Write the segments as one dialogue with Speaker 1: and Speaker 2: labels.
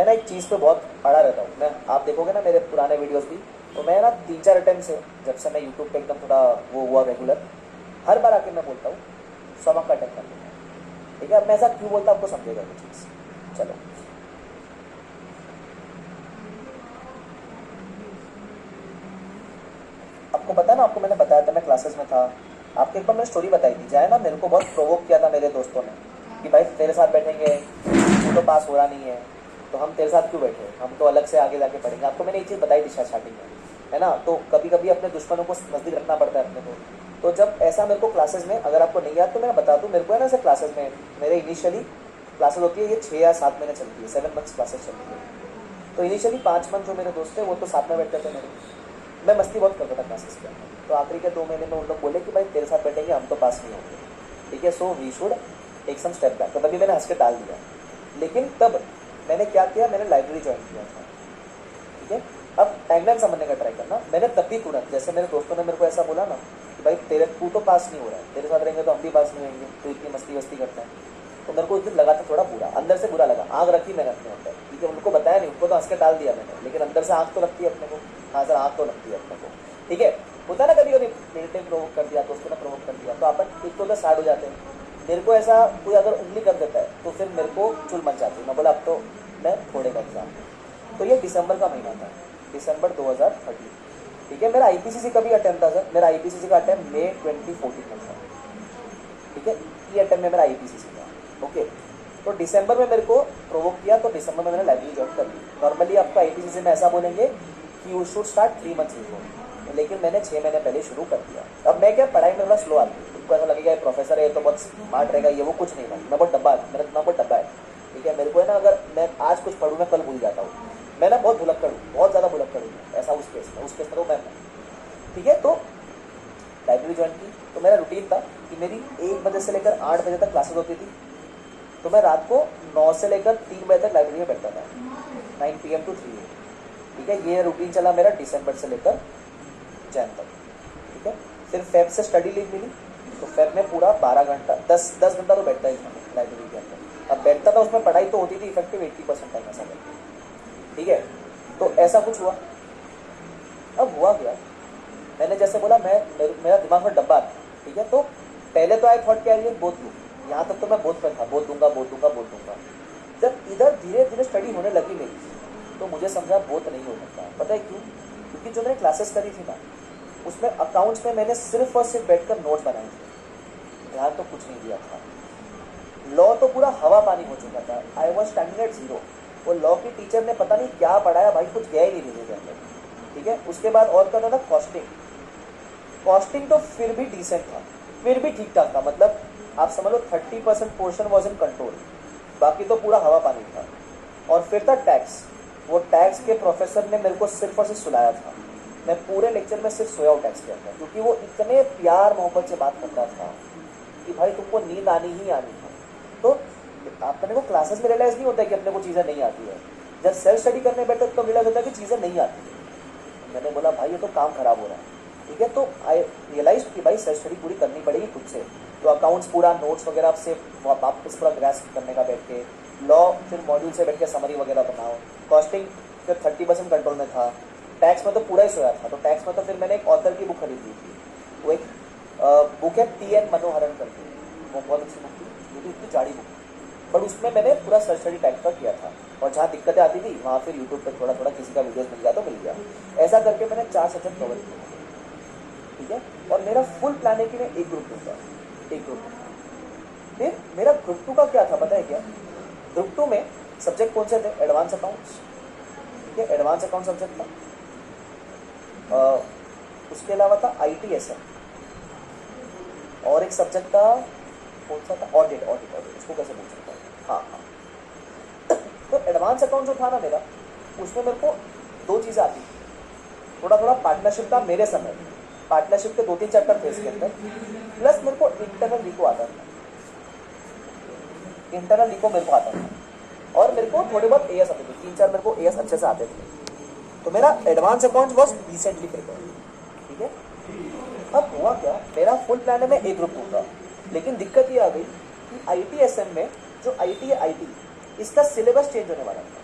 Speaker 1: मैं ना एक चीज़ पे बहुत अड़ा रहता हूँ। मैं आप देखोगे ना मेरे पुराने वीडियोस भी, तो मैं ना 3-4 अटेम्प्ट से जब से मैं यूट्यूब पे एकदम थोड़ा वो हुआ रेगुलर, हर बार आके मैं बोलता हूँ 100 का अटेम्प्ट कर लूँगा। ठीक है, अब मैं ऐसा क्यों बोलता हूँ आपको समझेगा वो चीज़। चलो, आपको पता है ना, आपको मैंने बताया था मैं क्लासेस में था, आपको एक बार मैंने स्टोरी बताई थी, जाए ना मेरे को बहुत प्रोवोक किया था मेरे दोस्तों ने कि भाई तेरे साथ बैठेंगे, तू तो पास हो रहा नहीं है, तो हम तेरे साथ क्यों बैठे, हम तो अलग से आगे जाके पढ़ेंगे। आपको मैंने एक चीज़ बताई थी स्टार्टिंग में, है ना। तो कभी कभी अपने दुश्मनों को नज़दीक रखना पड़ता है अपने को। तो जब ऐसा मेरे को क्लासेस में, अगर आपको नहीं याद तो मैं बता दूँ, मेरे को है ना ऐसे क्लासेस में, मेरे इनिशियली क्लासेस होती है ये 6 या 7 महीने चलती है, 7 मंथ्स क्लासेस चलती है। तो इनिशियली 5 मंथ जो मेरे दोस्त थे वो तो साथ में बैठते थे मेरे, मैं मस्ती बहुत करता था क्लासेस के अंदर। तो आखिरी के 2 महीने में उन लोग बोले कि भाई तेरे साथ बैठेंगे, हम तो पास नहीं होंगे, ठीक है, so we should take some step back. तो तभी मैंने हंस के टाल दिया। लेकिन तब मैंने क्या किया, मैंने लाइब्रेरी ज्वाइन किया था। ठीक है, अब टाइमलाइन समझने का ट्राई करना। मैंने तब भी तुरंत, जैसे मेरे दोस्तों ने मेरे को ऐसा बोला ना कि भाई तेरे तू तो पास नहीं हो रहा है, तेरे साथ रहेंगे तो हम भी पास नहीं होंगे, तो इतनी मस्ती वस्ती करता है। तो मेरे को उस दिन लगा था थोड़ा बुरा, अंदर से बुरा लगा, आग रखी मैंने अपने अंदर। ठीक है, उनको बताया नहीं, उनको तो हंस के टाल दिया मैंने, लेकिन अंदर से आग तो लगती है अपने को। हाँ सर, आग तो लगती है अपने को। ठीक है, होता ना कभी कभी मेरे प्रोवोक कर दिया, दोस्तों ने प्रोवोक कर दिया, तो अपन एक तो उधर साइड हो जाते हैं। मेरे को ऐसा कोई अगर उंगली कर देता है तो फिर मेरे को चुल मच जाती है। मैं बोला अब तो मैं छोड़ेगा एग्जाम। तो ये दिसंबर का महीना था, दिसंबर 2013। ठीक है, मेरा आईपीसीसी का भी अटेम्प्ट था सर, मेरा आईपीसीसी का अटेम्प्ट मई 2014 में था। ठीक है, ये अटेम्प्ट में मेरा आईपीसीसी था। ओके, तो दिसंबर में मेरे को प्रोवोक किया, तो दिसंबर में मैंने लाइब्रेरी ज्वाइन कर ली। नॉर्मली आपको आईपीसीसी में ऐसा बोलेंगे कि you should start 3 months before, लेकिन मैंने 6 महीने पहले शुरू कर दिया। अब मैं क्या, पढ़ाई में थोड़ा स्लो आती है, उनको ऐसा लगेगा प्रोफेसर है तो बहुत स्मार्ट रहेगा, ये वो कुछ नहीं, मैं बहुत डब्बा, मेरा दिमाग बहुत डब्बा है। ठीक है, मेरे को है ना, अगर मैं आज कुछ पढ़ूँ मैं कल भूल जाता हूँ। मैं ना बहुत भुलक्कड़ हूँ, बहुत ज़्यादा भुलक्कड़ हूँ ऐसा। उस केस में तो मैं, ठीक है, तो लाइब्रेरी ज्वाइन की। तो मेरा रूटीन था कि मेरी 1 बजे से लेकर 8 बजे तक क्लासेस होती थी। तो मैं रात को 9 से लेकर 3 बजे तक लाइब्रेरी में बैठता था, 9 PM to 3 AM। ठीक है, ये रूटीन चला मेरा दिसंबर से लेकर जैन तक। ठीक है, फिर फेब से स्टडी लीव मिली, तो फेब में पूरा 12 घंटा, 10 घंटा तो बैठता ही था लाइब्रेरी के अंदर। अब बैठता था, उसमें पढ़ाई तो होती थी इफेक्टिव 80% टाइम ऐसा करके। ठीक है, तो ऐसा कुछ हुआ। अब हुआ क्या, मैंने जैसे बोला मेरा दिमाग में डब्बा था। ठीक है, तो पहले तो आई थॉट क्या, ये बोध लूँ, यहाँ तक तो मैं बोध पर था, बोध दूंगा बोध दूंगा बोध दूंगा। जब इधर धीरे धीरे स्टडी होने लगी मेरी, तो मुझे समझा बोध नहीं हो सकता। पता है क्यों? क्योंकि जो मैंने क्लासेस करी थी ना, उसमें अकाउंट्स में मैंने सिर्फ और सिर्फ बैठकर नोट्स बनाए थे, ध्यान तो कुछ नहीं दिया था। लॉ तो पूरा हवा पानी हो चुका था, आई वॉज स्टैंडिंग एट 0। वो लॉ की टीचर ने पता नहीं क्या पढ़ाया भाई, कुछ गया ही नहीं मेरे के अंदर। ठीक है, उसके बाद और क्या था, कॉस्टिंग। कॉस्टिंग तो फिर भी डिसेंट था, फिर भी ठीक ठाक था, मतलब आप समझ लो 30% पोर्शन वॉज इन कंट्रोल, बाकी तो पूरा हवा पानी था। और फिर था टैक्स। वो टैक्स के प्रोफेसर ने मेरे को सिर्फ और सिर्फ सुलाया था, मैं पूरे लेक्चर में सिर्फ सोया हूँ टैक्स के अंदर, क्योंकि वो इतने प्यार मोहब्बत से बात करता था कि भाई तुमको नींद आनी ही आनी है। तो अपने को क्लासेस में रियलाइज नहीं होता है कि अपने को चीज़ें नहीं आती है, जब सेल्फ स्टडी करने बैठे तो रियलाइज होता है कि चीज़ें नहीं आती है। मैंने बोला भाई ये तो काम खराब हो रहा है। ठीक है, तो आई रियलाइज कि भाई सेल्फ स्टडी पूरी करनी पड़ेगी खुद से। तो अकाउंट्स पूरा नोट्स वगैरह से वापस पूरा ग्रास्प करने का बैठ के, लॉ फिर मॉड्यूल से बैठ के समरी वगैरह बनाओ, कॉस्टिंग फिर 30% कंट्रोल में था, टैक्स में तो पूरा ही सोया था। तो टैक्स में तो फिर मैंने एक ऑथर की बुक खरीद ली थी, वो एक बुक है TN मनोहरन करके, वो बहुत अच्छी बुक थी, वो तो इतनी जाड़ी बुक, बट उसमें मैंने पूरा सेल्फ स्टडी टाइप का किया था। और जहाँ दिक्कतें आती थी वहाँ फिर यूट्यूब पर थोड़ा थोड़ा किसी का वीडियोस मिल गया तो मिल गया। ऐसा करके मैंने 4 सब्जेक्ट कवर किए। ठीक है, और मेरा फुल प्लान है कि मैं एक ग्रुप दूंगा, एक ग्रुप। फिर मेरा ग्रुप 2 का क्या था पता है क्या? ग्रुप 2 में सब्जेक्ट कौन से थे? Advance accounts. ठीक है, एडवांस अकाउंट सब्जेक्ट था। उसके अलावा था ITSM, और एक सब्जेक्ट था, कौन सा था? ऑडिट। ऑडिट ऑडिट उसको कैसे बोल सकता हूँ, हाँ हाँ। तो एडवांस अकाउंट जो था ना मेरा, उसमें मेरे को 2 चीज़ें आती थी। थोड़ा थोड़ा पार्टनरशिप था मेरे समय, पार्टनरशिप के 2-3 चैप्टर थे इसके अंदर, प्लस मेरे को इंटरनल रिको आता था, इंटरनल रिको मेरे को आता था, और मेरे को थोड़े बहुत AS आते थे, 3-4 मेरे को AS अच्छे से आते थे। तो मेरा advance account was recently prepare. ठीक है, अब हुआ क्या, मेरा फुल प्लान है मैं एक ग्रुप दूंगा, लेकिन दिक्कत ये आ गई कि ITSM में जो IT है, IT इसका सिलेबस चेंज होने वाला था।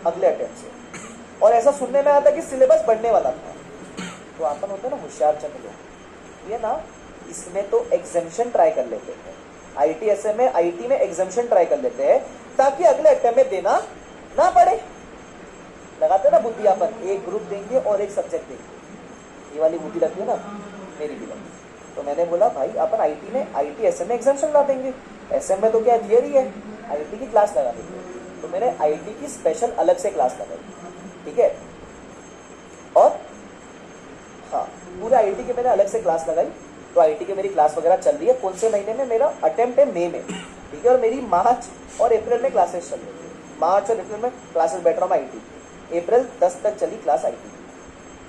Speaker 1: अगले अटेम्प्ट से, और ऐसा सुनने में आता कि सिलेबस बढ़ने वाला था। तो अपन होते हैं ना होशियार चंद लोग, ये ना इसमें तो एग्जामिशन ट्राई कर लेते हैं, ITSM में IT में एग्जामिशन ट्राई कर लेते हैं ताकि अगले अटेम्प्ट में देना ना पड़े। लगाते ना बुद्धि अपन, एक ग्रुप देंगे और एक सब्जेक्ट देंगे, ये वाली बुद्धि लगती है ना, मेरी भी लगती। तो मैंने बोला भाई अपन IT में ITSM में एग्जामिशन लगा देंगे, SM में तो क्या थियरी है, IT की क्लास लगा देंगे। तो मैंने IT की स्पेशल अलग से क्लास लगाई, ठीक है। और हाँ, पूरे IT की मैंने अलग से क्लास लगाई। तो IT की मेरी क्लास वगैरह चल रही है। कौन से महीने में? मेरा अटेम्प्ट है मई में, ठीक है। और मेरी मार्च और अप्रैल में क्लासेस चल रही है। मार्च और अप्रैल में क्लासेस बैठ रहा हूँ IT, अप्रैल 10 तक चली क्लास IT,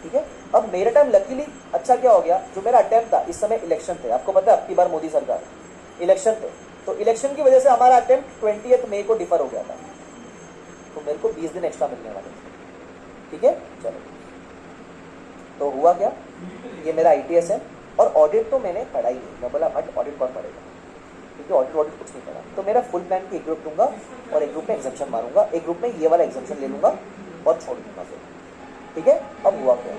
Speaker 1: ठीक है। अब मेरे टाइम लकीली अच्छा क्या हो गया, जो मेरा अटेम्प्ट था, इस समय इलेक्शन थे, आपको पता है अब की बार मोदी सरकार, इलेक्शन थे, तो इलेक्शन की वजह से हमारा अटेम्प्ट 20 मई को डिफर हो गया था। तो मेरे को 20 दिन एक्स्ट्रा मिलने वाले थे, ठीक है। चलो, तो हुआ क्या, ये मेरा ITS है। और ऑडिट तो मैंने पढ़ा ही नहीं, मैं बोला बट ऑडिट कौन पढ़ेगा, क्योंकि ऑडिट कुछ नहीं पढ़ा। तो मेरा फुल प्लान की एक ग्रुप लूंगा और एक ग्रुप में एग्जामिशन मारूंगा, एक ग्रुप में ये वाला एग्जामिशन ले लूंगा और छोड़ दूंगा फिर, ठीक है। अब हुआ क्या,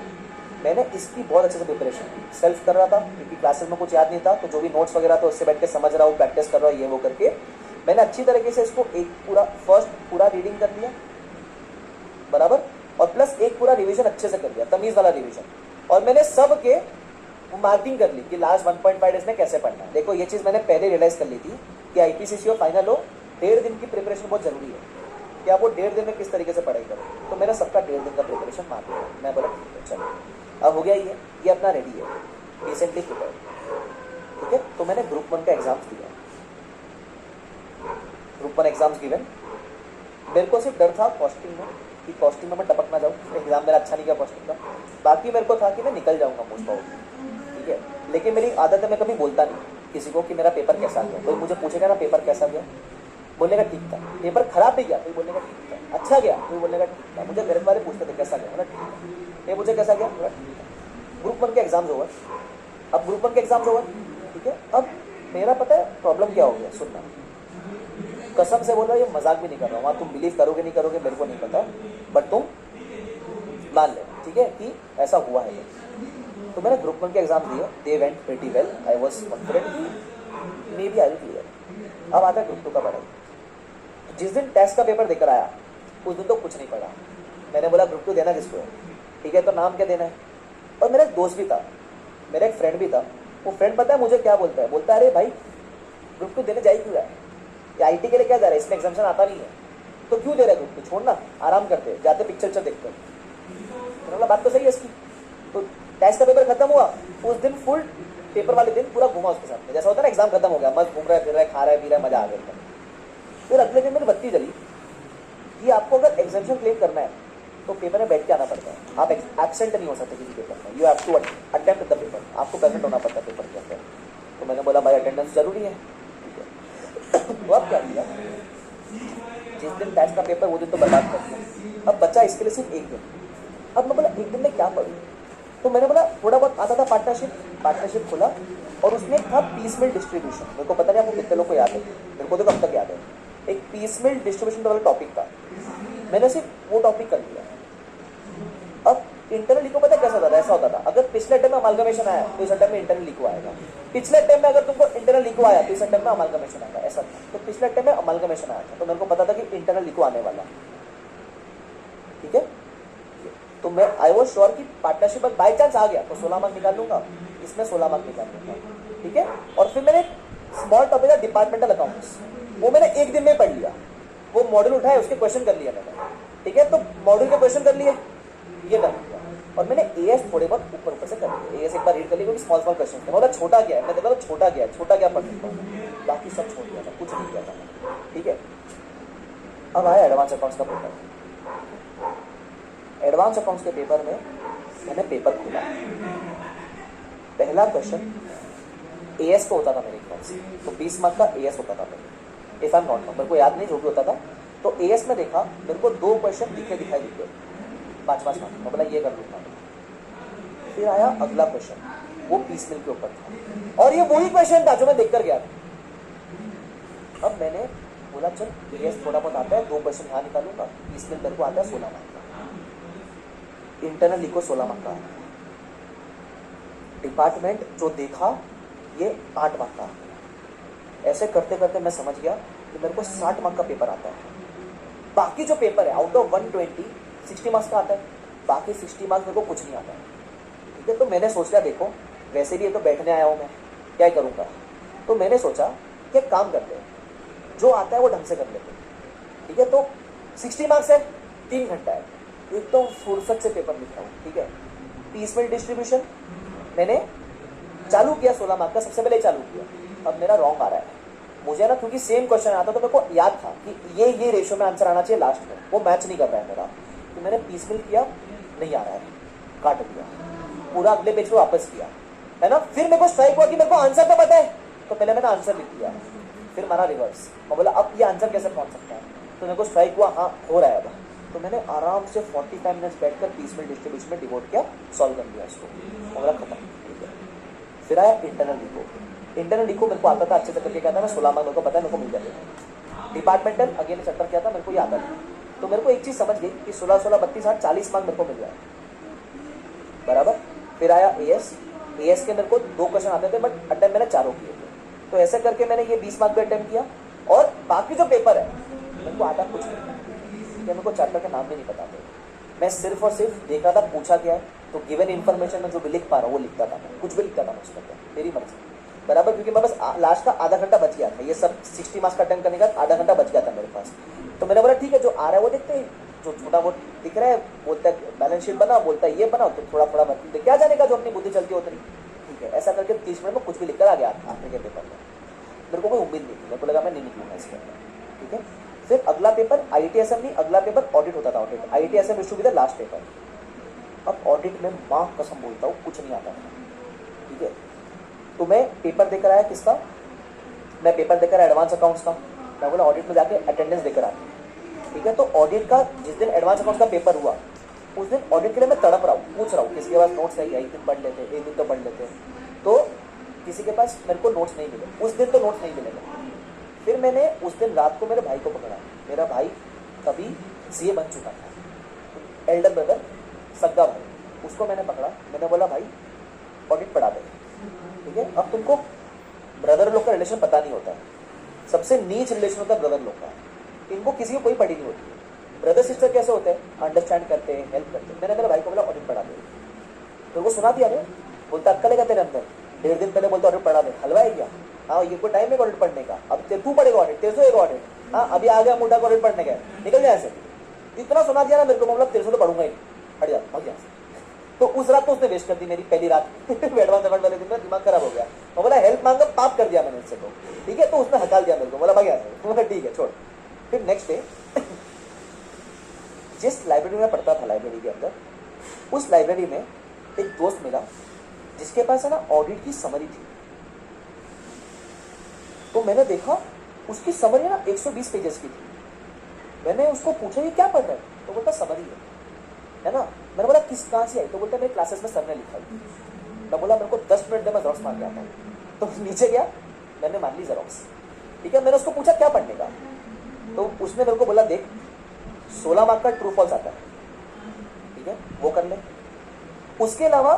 Speaker 1: मैंने इसकी बहुत अच्छे से प्रिपरेशन की, सेल्फ कर रहा था क्योंकि क्लासेस में कुछ याद नहीं था, तो जो भी नोट्स वगैरह था उससे बैठ के समझ रहा हूँ, प्रैक्टिस कर रहा हूँ, ये वो करके मैंने अच्छी तरीके से इसको एक पूरा फर्स्ट पूरा रीडिंग कर लिया बराबर, और प्लस एक पूरा रिवीजन अच्छे से कर लिया, तमीज वाला रिवीजन। और मैंने सब के मार्किंग कर ली कि लास्ट 1.5 डेज में कैसे पढ़ना है। देखो ये चीज़ मैंने पहले रियलाइज कर ली थी कि IPCC और फाइनल हो 1.5 दिन की प्रिपरेशन बहुत जरूरी है, कि आप वो 1.5 दिन में किस तरीके से पढ़ाई करो। तो मैंने सबका 1.5 दिन का प्रिपरेशन मार लिया। मैं बोला ठीक है चलो, अब हो गया ये अपना रेडी है, रिसेंटली प्रिपेयर, ठीक है। तो मैंने ग्रुप 1 का एग्जाम्स दिया, ग्रुप 1 एग्जाम्स गिवन। मेरे को सिर्फ डर था कॉस्टिंग में, कि कॉस्टिंग में मैं टपक ना जाऊँ, एग्जाम मेरा अच्छा नहीं गया कॉस्टिंग का। बाकी मेरे को था कि मैं निकल जाऊँगा मोस्ट ऑफ, ठीक है। लेकिन मेरी आदत है, मैं कभी बोलता नहीं किसी को कि मेरा पेपर कैसा गया। कोई मुझे पूछेगा ना पेपर कैसा गया, बोलने का ठीक था। पेपर खराब नहीं गया, कोई बोलने का ठीक था। अच्छा गया, कोई बोलने का ठीक था। मुझे घर वाले पूछते थे कैसा गया, बोला ठीक था। ये मुझे कैसा गया, बोला ठीक था। ग्रुप 1 के एग्जाम्स ओवर, अब ग्रुप 1 के एग्जाम्स ओवर, ठीक है। अब मेरा पता है प्रॉब्लम क्या हो गया, सुनना, कसम से बोल रहा हूँ, ये मजाक भी नहीं कर रहा हूँ। तुम बिलीव करोगे नहीं करोगे मेरे को नहीं पता, बट तुम मान ले, ठीक है, कि ऐसा हुआ है। तो मैंने ग्रुप 1 के एग्जाम दिए, they went pretty well, I was confident कि maybe I will clear. अब आता है ग्रुप 2 का पढ़ाई। जिस दिन टेस्ट का पेपर देकर आया उस दिन तो कुछ नहीं पढ़ा। मैंने बोला ग्रुप 2 देना किसको है, ठीक है, तो नाम क्या देना है। और मेरा एक दोस्त भी था, मेरा एक फ्रेंड भी था। वो फ्रेंड पता है मुझे क्या बोलता है, बोलता है अरे भाई ग्रुप 2 देने जा ही क्यों रहा है, IT के लिए क्या जा रहा है, इसमें एग्जामिशन आता नहीं है, तो क्यों दे रहा है ग्रुप 2, छोड़ना, आराम करते जाते पिक्चर देखते। मतलब बात तो सही है इसकी। तो टेस्ट का पेपर खत्म हुआ, उस दिन फुल पेपर वाले दिन पूरा घुमा उसके साथ, जैसा होता है ना एग्जाम खत्म हो गया, मस्त घूम रहा है, फिर रहा है, खा रहा है, पी रहा है, मजा आ गया। फिर अगले दिन मेरी बत्ती जली कि आपको अगर एग्जामिशन क्लेम करना है तो पेपर में बैठ के आना पड़ता है, आप एब्सेंट नहीं हो सकते किसी पेपर में, you have to attempt the paper, आपको प्रेजेंट होना पड़ता है पेपर के अंदर। तो मैंने बोला भाई अटेंडेंस जरूरी है, ठीक है। तो अब क्या किया, जिस दिन टेस्ट का पेपर वो दिन तो बर्बाद कर दिया, अब बचा इसके लिए सिर्फ एक दिन। अब मैं बोला एक दिन में क्या पढ़ूं, तो मैंने बोला थोड़ा बहुत आता था पार्टनरशिप खोला, और उसमें था पीस मिल डिस्ट्रीब्यूशन। मेरे को पता नहीं आपको कितने लोग को याद है, मेरे को तो कब तक याद है, एक पीस मिल डिस्ट्रीब्यूशन वाला टॉपिक था, मैंने सिर्फ वो टॉपिक कर लिया। अब इंटरनल लिखो पता कैसा होता था, ऐसा होता था अगर पिछले टाइम में अमालगमेशन आया तो इस टाइम में इंटरनल लिखो आएगा, पिछले टाइम में अगर तुमको इंटरनल लिखो आया तो इस टाइम में अमालगमेशन आएगा, ऐसा था। तो पिछले टाइम में अमालगमेशन आया था, तो मेरे को पता था कि इंटरनल लिखो आने वाला, ठीक है। तो मैं आई वॉज श्योर कि पार्टनरशिप बाई चांस आ गया तो 16 मार्क निकाल लूंगा, इसमें 16 मार्क निकाल लूंगा, ठीक है। और फिर मैंने स्मॉल टॉपिक था डिपार्टमेंटल अकाउंट्स, वो मैंने एक दिन में पढ़ लिया, वो मॉड्यूल उठाया उसके क्वेश्चन कर लिया मैंने, ठीक है। तो मॉड्यूल के क्वेश्चन कर लिए, ये कर लिया। और मैंने AS थोड़े बहुत ऊपर से कर लिया, AS एक बार रीड कर लिया क्योंकि स्मॉल क्वेश्चन थे। मतलब छोटा क्या है, मैं देखा तो छोटा क्या पढ़ सकता हूँ, बाकी सब छोड़ दिया था, कुछ नहीं किया था, ठीक है। अब आया एडवांस अकाउंट्स का पेपर। एडवांस अकाउंट्स के पेपर में मैंने पेपर खोला, पहला क्वेश्चन AS को होता था मेरे ख्याल से, तो 20 मार्क का AS होता था मेरे, if I am not wrong, मेरे को याद नहीं जो भी होता था। तो AS में देखा मेरे को 2 क्वेश्चन दिखाई 5 मार्क, मैं बोला ये कर लूँगा। फिर आया अगला क्वेश्चन, वो पीस मिल के ऊपर था, और ये वही क्वेश्चन था जो मैं देख कर गया था। अब मैंने बोला चल ये थोड़ा बहुत आता है, 2 क्वेश्चन यहाँ निकालूंगा, इसमें मेरे को आता है 16 मार्क का। इंटरनल लिखो 16 मार्क का, डिपार्टमेंट जो देखा ये 8 मार्क का। ऐसे करते करते मैं समझ गया कि मेरे को 60 मार्क का पेपर आता है। बाकी जो पेपर है आउट ऑफ 120 60 मार्क्स का आता है, बाकी 60 मार्क्स मेरे को कुछ नहीं आता है। ठीक है, तो मैंने सोच लिया देखो वैसे भी ये तो बैठने आया हूँ मैं, क्या करूँगा। तो मैंने सोचा कि एक काम करते हैं, जो आता है वो ढंग से कर लेते हैं। ठीक है, तो 60 मार्क्स है, 3 घंटा है, एकदम फुर्सत से पेपर लिख रहा हूँ। ठीक है, पीसमेल डिस्ट्रीब्यूशन मैंने चालू किया, 16 मार्क का सबसे पहले चालू किया। अब मेरा रॉन्ग आ रहा है, मुझे ना क्योंकि सेम क्वेश्चन आता तो मेरे को याद था कि ये रेशियो में आंसर आना चाहिए लास्ट में, वो मैच नहीं कर रहा है मेरा। तो मैंने पीसमेल किया, नहीं आ रहा है, काट दिया, पूरा अगले पेज को वापस किया, है ना। फिर मेरे को स्ट्राइक हुआ कि मेरे को आंसर तो पता है, तो पहले मैंने आंसर लिख दिया, फिर मारा रिवर्स और बोला अब ये आंसर कैसे पहुंच सकता है। तो मेरे को स्ट्राइक हुआ, हाँ हो रहा है अब। तो मैंने आराम से 45 मिनट्स बैठकर पीसमेल डिस्ट्रीब्यूशन में डिवोट किया, सॉल्व कर दिया इसको, बोला खत्म। ठीक है, फिर आया इंटरनल लिखो। इंटरनल लिखो मेरे को आता था, अच्छे से करके क्या था, मैं 16 मार्क मेरे को पता है, मेरे को मिल जाते थे। डिपार्टमेंटल अगेन चैप्टर क्या था, मेरे को याद आता था। तो मेरे को एक चीज समझ गई कि 16 16 32 8 40 मार्क मेरे को मिल गया बराबर। फिर आया एएस, एएस के मेरे को 2 क्वेश्चन आते थे बट अटेम्प्ट मैंने चारों किए थे। तो ऐसे करके मैंने ये 20 मार्क पे अटेम्प्ट किया। और बाकी जो पेपर है मेरे को आता कुछ नहीं, मेरे को चैप्टर के नाम भी नहीं पता थे। मैं सिर्फ और सिर्फ देख रहा था पूछा क्या है, तो गिवन इन्फॉर्मेशन में जो भी लिख पा रहा हूँ वो लिखता था, मैं कुछ भी लिखता था मैं उसमें, मेरी मर्जी बराबर। क्योंकि मैं बस लास्ट का आधा घंटा बच गया था, ये सब 60 मार्क्स का अटेम्प्ट करने का आधा घंटा बच गया था मेरे पास। तो मैंने बोला ठीक है, जो आ रहा है वो देखते हैं, जो छोटा बहुत दिख रहा है, बोलता है बैलेंस शीट बनाओ, बोलता है ये बनाओ, तो थोड़ा थोड़ा मतलब क्या जाने का, जो अपनी बुद्धि चलती है उतनी। ठीक है, ऐसा करके 30 मिनट में कुछ भी लिख कर आ गया आखिर के पेपर में। मेरे को कोई उम्मीद नहीं थी, मेरे को लगा मैं नहीं निकलूंगा इसके अंदर। ठीक है, फिर अगला पेपर IITSM नहीं, अगला पेपर ऑडिट होता था, ऑडिट IITSM इशू भी था लास्ट पेपर। अब ऑडिट में माँ कसम बोलता हूँ कुछ नहीं आता था। ठीक है, तो मैं पेपर देकर आया किसका, मैं पेपर देकर एडवांस अकाउंट्स का। मैं बोला ऑडिट में जाके अटेंडेंस देकर आते। ठीक है, तो ऑडिट का जिस दिन एडवांस अकाउंट्स का पेपर हुआ उस दिन ऑडिट के लिए मैं तड़प रहा हूँ, पूछ रहा हूँ किसके पास नोट्स है, एक दिन पढ़ लेते, एक दिन तो पढ़ लेते। तो किसी के पास मेरे को नोट्स नहीं मिले, उस दिन तो नोट्स नहीं मिले। फिर मैंने उस दिन रात को मेरे भाई को पकड़ा, मेरा भाई तभी CA बन चुका था, एल्डर ब्रदर, सग्गा भाई, उसको मैंने पकड़ा। मैंने बोला भाई ऑडिट पढ़ा दे। ठीक है, अब तुमको ब्रदर लोग का रिलेशन पता नहीं होता है, सबसे नीच रिलेशन होता है ब्रदर लोग का, इनको किसी को कोई पड़ी नहीं होती है। ब्रदर सिस्टर कैसे होते हैं, अंडरस्टैंड करते हैं, हेल्प करते हैं। मैंने मेरे भाई को बोला ऑडिट पढ़ा दे, तो वो सुना दिया रे, बोलता अक्कल है तेरे अंदर, 1.5 दिन पहले बोलता ऑडिट पढ़ा दे, हलवा है क्या। हाँ ये कोई टाइम है ऑडिट पढ़ने का, अब तू पढ़ेगा ऑडिट, 301 ऑडिट, हाँ अभी आ गया मोटा ऑडिट पढ़ने का, निकल जाए ऐसे। इतना सुना दिया ना मेरे को, मतलब 300 तो पढ़ूंगा ही, हट जा भाग जा। तो उस रात तो उसने वेस्ट कर दी मेरी पहली रात एडवांस अकाउंट वाले दिन में दिमाग खराब हो गया। मैं बोला हेल्प मांगा, पाप कर दिया मैंने इससे तो। ठीक है, तो उसने हटाल दिया मेरे को, बोला भाग यहाँ, ठीक है छोड़। फिर नेक्स्ट डे जिस लाइब्रेरी में पढ़ता था, लाइब्रेरी के अंदर, उस लाइब्रेरी में एक दोस्त मिला जिसके पास है ना ऑडिट की समरी थी। तो मैंने देखा उसकी समरी ना 120 पेजेस की थी। मैंने उसको पूछा ये क्या पढ़ रहा है, तो बोलता समरी है ना। मैंने बोला किस कहाँ से आई, तो बोलता मेरे क्लासेस में सर ने लिखा है। मैं बोला मेरे को 10 मिनट में मैं जेरॉक्स मार के आता हूँ। तो नीचे गया, मैंने मान ली जेरॉक्स। ठीक है, मैंने उसको पूछा क्या पढ़ने का, तो उसने मेरे को बोला देख 16 मार्क का ट्रू फॉल्स आता है, ठीक है वो कर ले। उसके अलावा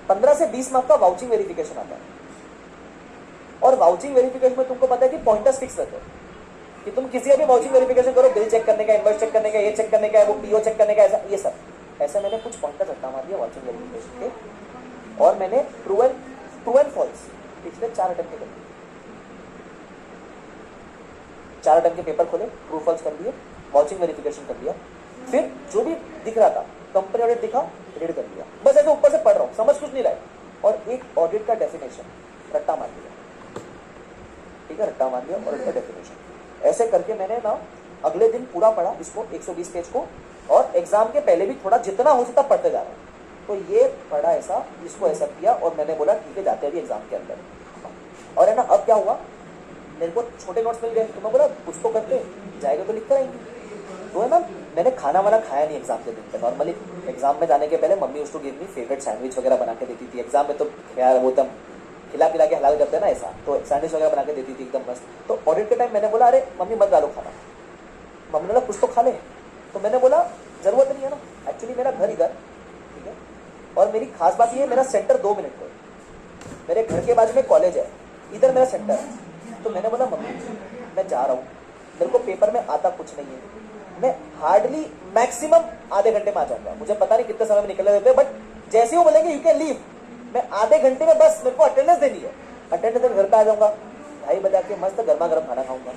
Speaker 1: 15 से 20 मार्क का वाउचिंग वेरिफिकेशन आता है, और वाउचिंग वेरिफिकेशन में तुमको पता है कि पॉइंटर्स फिक्स रहते हैं कि तुम किसी का भी वाउचिंग वेरिफिकेशन करो, बिल चेक करने का, इनवॉइस चेक करने का, ये चेक करने का है, वो PO चेक करने का, ऐसा ये सब। ऐसे मैंने कुछ पॉइंटर्स रट्टा मार दिया वाउचिंग वेरिफिकेशन के, और मैंने ट्रू एंड फॉल्स पिछले 4 अटेम्प्ट कर दिए। 4 अटेम्प्ट के पेपर खोले, ट्रू फॉल्स कर दिए, वाउचिंग वेरिफिकेशन कर दिया। फिर जो भी दिख रहा था, कंपनी ऑडिट दिखा, रीड कर दिया। बस ऐसे ऊपर से पढ़ रहा हूँ, समझ कुछ नहीं रहा है। और एक ऑडिट का डेफिनेशन रट्टा मार दिया, ठीक है रट्टा मार दिया ऑडिट का डेफिनेशन। ऐसे करके मैंने ना अगले दिन पूरा पढ़ा इसको, 120 पेज को, और एग्जाम के पहले भी थोड़ा जितना हो सकता पढ़ते जा रहा हूँ। तो ये पढ़ा ऐसा, इसको ऐसा किया, और मैंने बोला ठीक है जाते अभी एग्जाम के अंदर। और है ना अब क्या हुआ, मेरे को छोटे नोट्स मिल गए, तो मैं बोला कुछ तो करते जाएगा तो लिख कर आएंगे। तो है ना मैंने खाना वाना खाया नहीं एग्जाम के दिन पे। नॉर्मली एग्जाम में जाने के पहले मम्मी उसको गिव मी फेवरेट सैंडविच वगैरह बना के देती थी। एग्जाम में तो यार वो तब खिला पिला के हलाल करते हैं ना ऐसा, तो सैंडविच वगैरह बना के देती थी एकदम मस्त। तो ऑडिट के टाइम मैंने बोला अरे मम्मी मत डालो खाना, मम्मी ने बोला कुछ तो खा ले, तो मैंने बोला जरूरत नहीं है ना, एक्चुअली मेरा घर इधर, ठीक है, और मेरी खास बात ये है मेरा सेंटर 2 मिनट पे, मेरे घर के बाजू में कॉलेज है, इधर मेरा सेंटर है। तो मैंने बोला मम्मी मैं जा रहा हूँ, मेरे को पेपर में आता कुछ नहीं है, मैं हार्डली मैक्सिमम आधे घंटे में आ जाऊंगा, मुझे पता नहीं कितने समय में निकलने देते, बट जैसे ही वो बोलेंगे यू कैन लीव, मैं आधे घंटे में बस मेरे को अटेंडेंस देनी है, अटेंडेंस देकर घर पे आ जाऊंगा, 2:30 बजे आके मस्त गर्मा गर्म खाना खाऊंगा।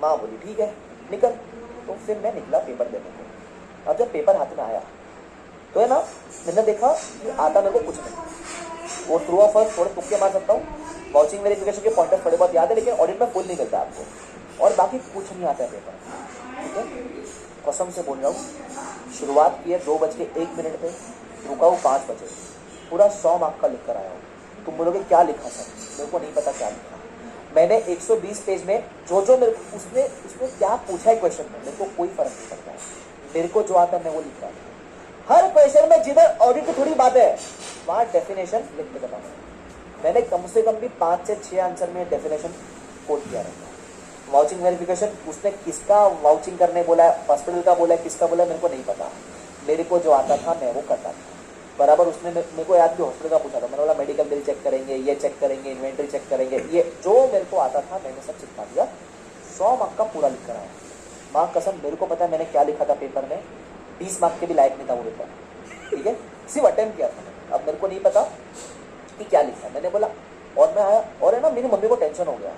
Speaker 1: माँ बोली ठीक है निकल। तो फिर मैं निकला पेपर देने को। अब जब पेपर हाथ में आया तो है ना, मैंने देखा कि आता मेरे को कुछ नहीं, वो ट्रू ऑफ अर्थ थोड़े तुक्के मार सकता हूँ, वाउचिंग वेरिफिकेशन के पॉइंटर्स थोड़े बहुत याद है, लेकिन ऑडिट में फुल नहीं मिलता आपको, और बाकी कुछ नहीं आता है पेपर, ठीक है। कसम से बोल रहा हूँ, शुरुआत की है 2:01 पे, रुका हूँ 5 बजे, पूरा 100 मार्क का लिख कर आया हूँ। तुम बोलोगे क्या लिखा सर, मेरे को नहीं पता क्या लिखा। मैंने 120 पेज में जो मेरे उसने क्या पूछा है क्वेश्चन में, मेरे को कोई फर्क नहीं पड़ता है, मेरे को जो आता है मैं वो लिख रहा हूँ। हर क्वेश्चन में जिधर ऑडिट की थोड़ी बात है वहाँ डेफिनेशन लिख के बताऊँ। मैंने कम से कम भी 5 से 6 आंसर में डेफिनेशन कोट किया रहता है। वाउचिंग वेरिफिकेशन उसने किसका वाउचिंग करने बोला है, हॉस्पिटल का बोला है, किसका बोला है मेरे को नहीं पता, मेरे को जो आता था मैं वो करता था बराबर। उसने मेरे को याद भी हॉस्पिटल का पूछा था, मैंने बोला मेडिकल बिल चेक करेंगे, ये चेक करेंगे, इन्वेंट्री चेक करेंगे, ये जो मेरे को आता था मैंने सब चिपका दिया। 100 मार्क का पूरा लिख कर आया। माँ कसम मेरे को पता है मैंने क्या लिखा था पेपर में, 20 मार्क के भी लायक नहीं था वो पेपर, ठीक है, सिर्फ अटेम्प्ट किया था। अब मेरे को नहीं पता कि क्या लिखा, मैंने बोला, और मैं आया, और है ना मेरी मम्मी को टेंशन हो गया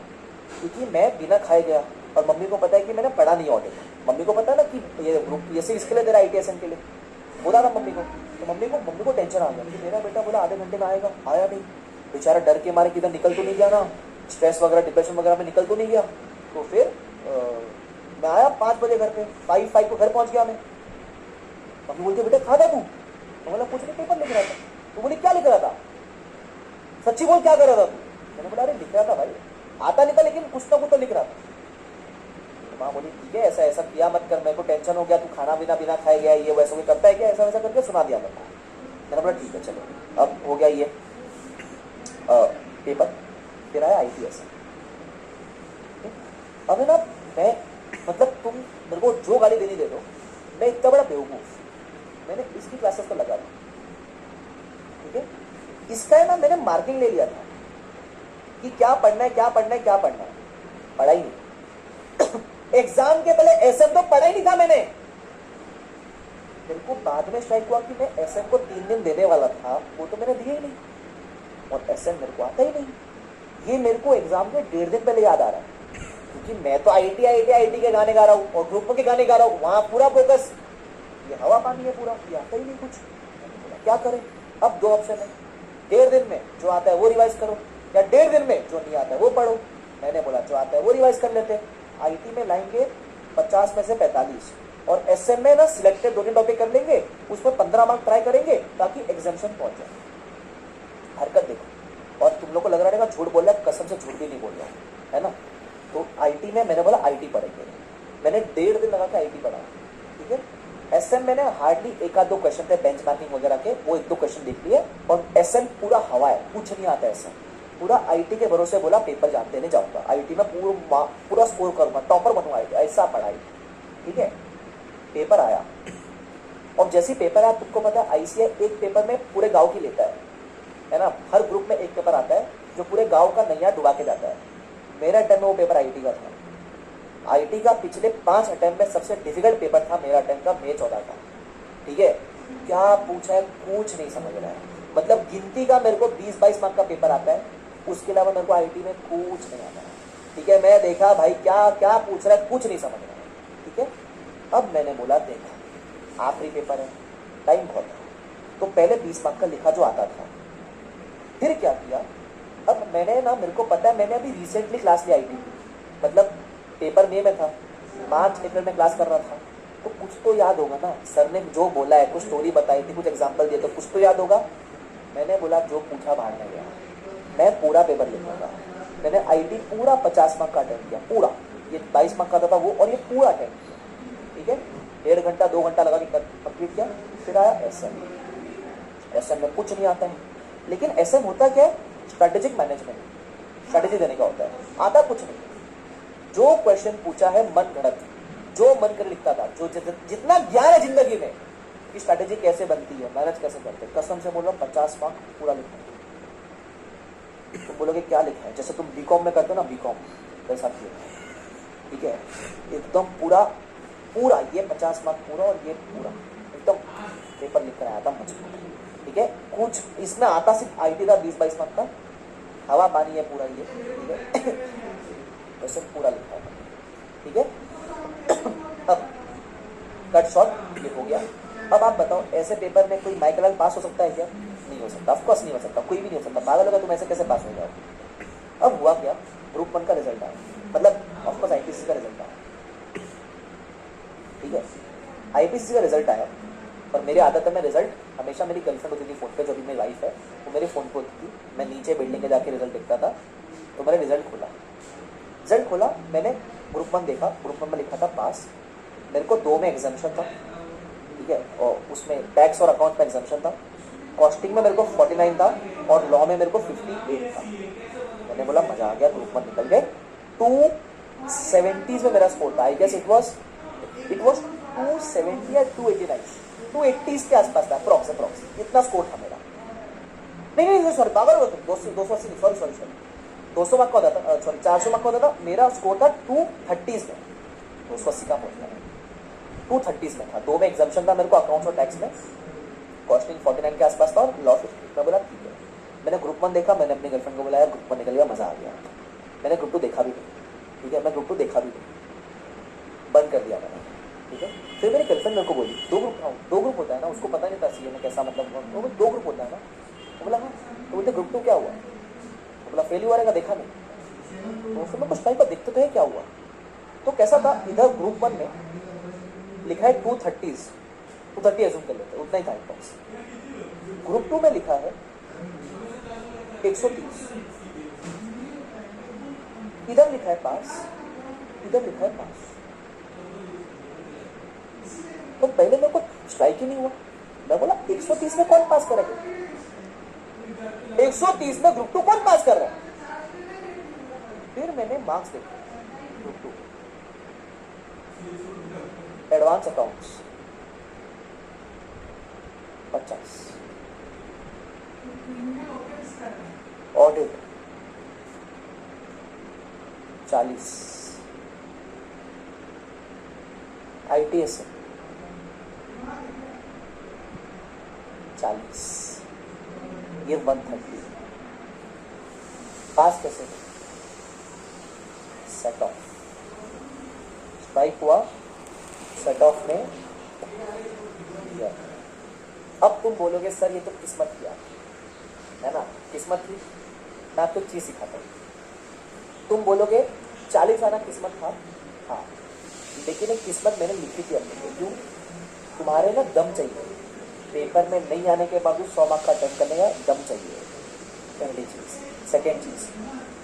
Speaker 1: क्योंकि मैं बिना खाए गया, और मम्मी को पता है कि मैंने पढ़ा नहीं ऑडिट, मम्मी को पता है ना कि ये ग्रुप ये इसके लिए दे रहा है ITSM के लिए, बोला था मम्मी को, तो मम्मी को टेंशन आ गया कि मेरा बेटा बोला आधे घंटे में आएगा, आया नहीं, बेचारा डर के मारे किधर निकल तो नहीं गया ना, स्ट्रेस वगैरह डिप्रेशन वगैरह में निकल तो नहीं गया। तो फिर मैं आया 5 बजे घर पे, 5 को घर पहुंच गया मैं। मम्मी बोलती बेटा खा था तू, तो बोला कुछ नहीं पेपर लिख रहा था। तो बोली क्या लिख रहा था, सच्ची बोल क्या कर रहा था तू। मैंने बोला अरे लिख रहा था भाई, आता नहीं था लेकिन कुछ ना कुछ तो लिख रहा था। माँ बोली ठीक है ऐसा ऐसा किया मत कर, मेरे को टेंशन हो गया, तू खाना बिना खाए गया, ये वैसा कोई करता है क्या, ऐसा वैसा करके सुना दिया मेरे को। मैंने बोला ठीक है चलो, अब हो गया ये पेपर। फिर आया ITSM। अब है ना मैं मतलब तुम मेरे को जो गाली देनी दे दो, मैं इतना बड़ा बेवकूफ, मैंने इसकी क्लासेस तो लगा दी, ठीक है। इसका है ना मैंने मार्किंग ले लिया था कि क्या पढ़ना है, क्या पढ़ना है, क्या पढ़ना है, पढ़ा ही नहीं। एग्जाम के पहले SM तो पढ़ा ही नहीं था मैंने। मेरे को बाद में स्ट्राइक हुआ कि मैं SM को 3 दिन देने वाला था, वो तो मैंने दिया ही नहीं, और SM मेरे को आता ही नहीं। ये मेरे को एग्जाम के 1.5 दिन पहले याद आ रहा है, क्योंकि मैं तो IT के गाने गा रहा हूँ और ग्रुप के गाने गा रहा हूँ, वहां पूरा फोकस, ये हवा पानी है पूरा, ये आता ही नहीं कुछ। क्या करें, अब 2 ऑप्शन है, 1.5 दिन में जो आता है वो रिवाइज करो, या 1.5 दिन में जो नहीं आता है वो पढ़ो। मैंने बोला जो आता है वो रिवाइज कर लेते। IT में लाएंगे 50 में से 45, और SM में ना सिलेक्टेड 2-3 टॉपिक कर लेंगे, उसमें 15 मार्क ट्राई करेंगे ताकि एग्जामिशन पहुंच जाए। हरकत देखो, और तुम लोग को लग रहा है झूठ बोल रहा है, कसम से झूठ भी नहीं बोल रहा है ना। तो IT में मैंने बोला IT पढ़ेंगे, मैंने 1.5 दिन लगा के IT पढ़ा, ठीक है। SM मैंने हार्डली 1-2 क्वेश्चन थे बेंच मार्किंग वगैरह के, वो 1-2 क्वेश्चन देख लिए, और SM पूरा हवा है, कुछ नहीं आता SM पूरा। IT के भरोसे बोला पेपर जानते नहीं जाऊंगा, IT में पूरा स्कोर करूंगा, टॉपर बनूंगा, ऐसा पढ़ाई, ठीक है। पेपर आया, और जैसे पेपर आया, तुमको पता है ICI एक पेपर में पूरे गांव की लेता है ना, हर ग्रुप में एक पेपर आता है जो पूरे गांव का नैया डुबा के जाता है। मेरा अटेम्प्ट में वो पेपर IT का था। IT का पिछले 5 अटेम्प्ट में सबसे डिफिकल्ट पेपर था मेरा अटेम्प्ट का, May 14 का, ठीक है। क्या पूछा है कुछ नहीं समझ रहा है, मतलब गिनती का मेरे को 20-22 मार्क का पेपर आता है, उसके अलावा मेरे को IT में कुछ नहीं आता है, ठीक है। मैं देखा भाई क्या क्या पूछ रहा है, कुछ नहीं समझ रहा है, ठीक है। अब मैंने बोला देखा आखिरी पेपर है, टाइम बहुत है, तो पहले 20 मार्क का लिखा जो आता था। फिर क्या किया, अब मैंने ना, मेरे को पता है मैंने अभी रिसेंटली क्लास ली IT की, मतलब पेपर मई में था, मार्च अप्रैल में क्लास कर रहा था, तो कुछ तो याद होगा ना, सर ने जो बोला है, कुछ स्टोरी बताई थी, कुछ एग्जाम्पल दिए, तो कुछ तो याद होगा। मैंने बोला जो पूछा बाहर में गया, मैं पूरा पेपर लिखूंगा। मैंने IT पूरा 50 मार्क का अटेम्प्ट किया, पूरा, ये 22 मार्क का था वो, और ये पूरा अटेम्प्ट किया, ठीक है। 1.5 घंटा 2 घंटा लगा के कंप्लीट किया। फिर आया SM में कुछ नहीं आता है, लेकिन SM होता क्या है, स्ट्रेटेजिक मैनेजमेंट, स्ट्रेटेजी देने का होता है, आता कुछ नहीं। जो क्वेश्चन पूछा है मन गढ़ंत, जो मन कर लिखता था, जो जितना ज्ञान है जिंदगी में कि स्ट्रेटेजी कैसे बनती है, मैनेज कैसे करते हैं, कसम से बोल रहा हूँ 50 मार्क पूरा लिखना। तुम बोलोगे क्या लिखा है, जैसे तुम बीकॉम में करते हो ना, बीकॉम वैसा किया, ठीक है, एकदम पूरा पूरा ये 50 मार्क पूरा और ये पूरा एकदम पेपर लिख कर आया था मुझे, ठीक है। कुछ इसमें आता सिर्फ आईटी था 20-22 मार्क का, हवा पानी है पूरा ये, ठीक है, वैसे पूरा लिखा है, ठीक है। अब कट शॉर्ट ये हो गया। अब आप बताओ ऐसे पेपर में कोई माइकल पास हो सकता है क्या? नहीं हो सकता, ऑफकोर्स नहीं हो सकता, कोई भी नहीं हो सकता, पागल होगा तुम, ऐसे कैसे पास हो जाओ। अब हुआ क्या, ग्रुप 1 का रिजल्ट आया, मतलब ऑफकोर्स आईपीसी का रिजल्ट आया, ठीक है, आईपीसी का रिजल्ट आया। और मेरी आदत है, मैं रिजल्ट हमेशा, मेरी गर्लफ्रेंड होती थी फोन पे, जो भी मेरी वाइफ है वो मेरे फोन पे होती थी, मैं नीचे बिल्डिंग में जाके रिजल्ट देखता था, तो मैंने रिजल्ट खोला, मैंने ग्रुप 1 देखा, ग्रुप 1 में लिखा था पास, मेरे को 2 में एग्जाम्शन था, ठीक है, और उसमें टैक्स और अकाउंट में एग्जाम्शन था, कॉस्टिंग में मेरे को 49 था और लॉ में मेरे को 58 था। मैंने बोला मजा आ गया, ग्रुप 1 निकल गए। 270 में मेरा स्कोर था, आई गेस इट वाज 270 या 289, 280 के आसपास था, अप्रॉक्स इतना स्कोर था मेरा। नहीं सॉरी, पागल हो तुम, 280 सॉरी 200 मार्क का होता था, सॉरी 400 मार्क का होता था, मेरा स्कोर था 230 में, 280 का पहुंच गया, 230 में था, 2 में एग्जाम्शन था मेरे को अकाउंट्स और टैक्स में, कॉस्टिंग 49 के आसपास था और लॉ 50। मैं बोला ठीक है, मैंने ग्रुप 1 देखा, मैंने अपनी गर्लफ्रेंड को बुलाया, ग्रुप 1 निकल गया, मजा आ गया। मैंने ग्रुप 2 देखा भी नहीं, ठीक है, मैं ग्रुप 2 देखा भी नहीं, बंद कर दिया मैंने, ठीक है। फिर मेरी गर्लफ्रेंड मेरे को बोली 2 ग्रुप होता है ना, उसको पता नहीं था सीए में कैसा, मतलब 2 ग्रुप होता है ना। तो बोला हाँ, तो बोलते ग्रुप 2 क्या हुआ, तो बोला फेल हुआ रहेगा, देखा नहीं, तो फिर मैं कुछ टाइम पर देखते तो है क्या हुआ। तो कैसा था, इधर ग्रुप 1 में लिखा है 230 एज्यूम कर लेते, उतना ही था बॉक्स। ग्रुप 2 में लिखा है 130, इधर लिखा है पास, इधर लिखा है पास। तो पहले मेरे को स्ट्राइक ही नहीं हुआ, मैं बोला 130 में कौन पास करेगा, 130 में ग्रुप 2 कौन पास कर रहा है। फिर मैंने मार्क्स देखे, group 2 advance accounts 50, audit 40, ITS 40, ये 130। पास कैसे, सेट ऑफ, स्ट्राइक हुआ, सेट ऑफ में दिया। अब तुम बोलोगे सर ये तो किस्मत किया है ना, किस्मत थी, मैं आपको चीज सिखाता हूँ। तुम बोलोगे 40 आना किस्मत था, हाँ, लेकिन एक किस्मत मैंने लिखी थी अपने, क्यों, तुम्हारे ना दम चाहिए, पेपर में नहीं आने के बावजूद 100 मार्क का अटेम्प्ट करने का दम चाहिए, पहली चीज। सेकेंड चीज,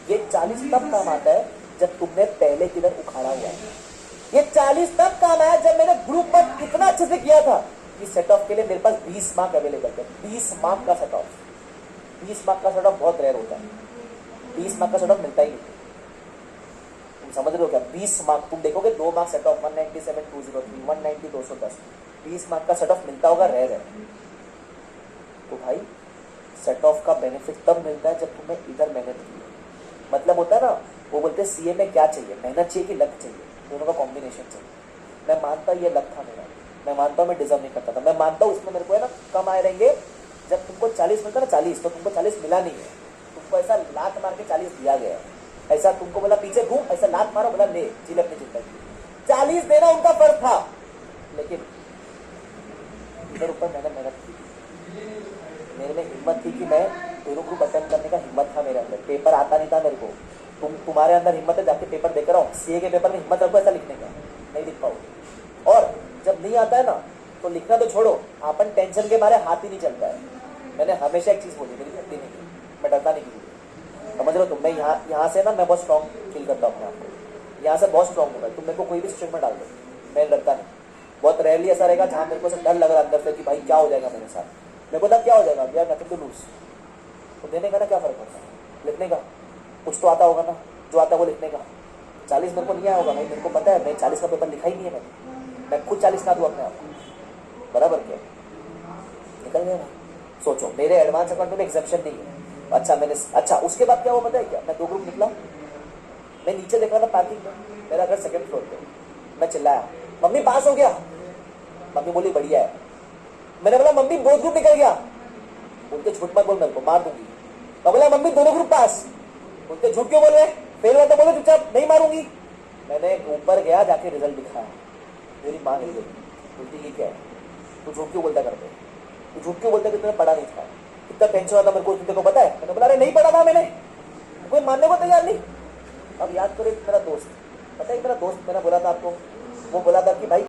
Speaker 1: ये 40 तब काम आता है जब तुमने पहले किधर उखाड़ा हुआ है। ये 40 तब काम आया जब मैंने ग्रुप 1 इतना अच्छे से किया था कि सेट ऑफ के लिए मेरे पास 20 मार्क अवेलेबल थे, 20 मार्क का सेट ऑफ। 20 मार्क का सेट ऑफ बहुत रेयर होता है, 20 मार्क का सेट ऑफ मिलता ही नहीं, तुम समझ रहे हो क्या। 20 मार्क तुम देखोगे, 2 मार्क सेट ऑफ 197 203 190 210, 20 मार्क का सेट ऑफ मिलता होगा, रेयर है। तो भाई सेट ऑफ का बेनिफिट तब मिलता है जब तुमने इधर मेहनत की है। मतलब होता है ना, वो बोलते हैं सीए में क्या चाहिए, मेहनत चाहिए कि लक चाहिए, दोनों का कॉम्बिनेशन चाहिए। मैं मानता हूँ ये लक था मेरा, मैं मानता हूँ मैं डिजर्व नहीं करता था, मैं मानता हूँ इसमें मेरे को है ना कम आए रहेंगे। जब तुमको 40 मिलता ना 40, तो तुमको 40 मिला नहीं है, तुमको ऐसा लात मार के 40 दिया गया है। ऐसा तुमको बोला पीछे घूम, ऐसा लात मारो, बोला ले जी अपनी जिंदगी, 40 देना उनका फर्ज था। लेकिन इधर ऊपर मैंने मेहनत की, मेरे में हिम्मत थी कि मैं दोनों ग्रुप अटेम्प्ट करने का हिम्मत था मेरे अंदर। पेपर आता नहीं था मेरे को, तुम्हारे अंदर हिम्मत है, जाके पेपर देकर आओ, सीए के पेपर में हिम्मत रखो ऐसा लिखने का, नहीं लिख पाओगे। और जब नहीं आता है ना तो लिखना तो छोड़ो, अपन टेंशन के मारे हाथ ही नहीं चलता है। मैंने हमेशा एक चीज बोली, मेरी गलती नहीं की, मैं डरता नहीं किसी, समझ रहे हो तुम। मैं यहाँ से ना मैं बहुत स्ट्रॉन्ग फील करता हूँ अपने आपको, यहाँ से बहुत स्ट्रॉन्ग होगा। तुम मेरे को कोई भी सिचुएशन में डाल दो, मैं डरता नहीं। बहुत रेयरली ऐसा रहेगा जहाँ मेरे को डर लग रहा है अंदर से कि भाई क्या हो जाएगा मेरे साथ, मेरे को तब क्या हो जाएगा, यार नथिंग टू लूज, तो देने का ना क्या फर्क पड़ता है। लिखने का कुछ तो आता होगा ना, जो आता है वो लिखने का। 40 मेरे को नहीं आया होगा भाई, मेरे को पता है, मैं 40 का पेपर लिखा ही नहीं है मैंने, मैं खुद 40 ना दूँ अपने आप को, बराबर क्या निकल गया भाई। सोचो मेरे एडवांस अकाउंट में एग्जाम्पशन नहीं है। अच्छा मैंने, अच्छा उसके बाद क्या हुआ पता है क्या, मैं 2 ग्रुप निकला, मैं नीचे देखा था पार्किंग में, मेरा घर 2nd फ्लोर पे, मैं चिल्लाया मम्मी पास हो गया। मम्मी बोली बढ़िया है। मैंने बोला मम्मी 2 ग्रुप निकल गया। बोलते झूठ मत बोल, मेरे को मार दूंगी। मैं बोला मम्मी दोनों ग्रुप पास। बोलते झूठ क्यों बोल रहे, फेल हुआ तो बोलो चुपचाप, नहीं मारूंगी। मैंने ऊपर गया, जाके रिजल्ट दिखाया, मेरी माँ हिल गई, बोलती ये क्या है, तू झूठ क्यों बोलता करते, तू झूठ क्यों बोलता कि तुमने पढ़ा नहीं था, कितना टेंशन आता मेरे को, तुमको पता है। मैंने बोला अरे नहीं पढ़ा था मैंने, कोई मानने को तैयार नहीं। अब याद करो मेरा दोस्त, पता है मेरा दोस्त, मैंने बोला था आपको, वो बोला था कि भाई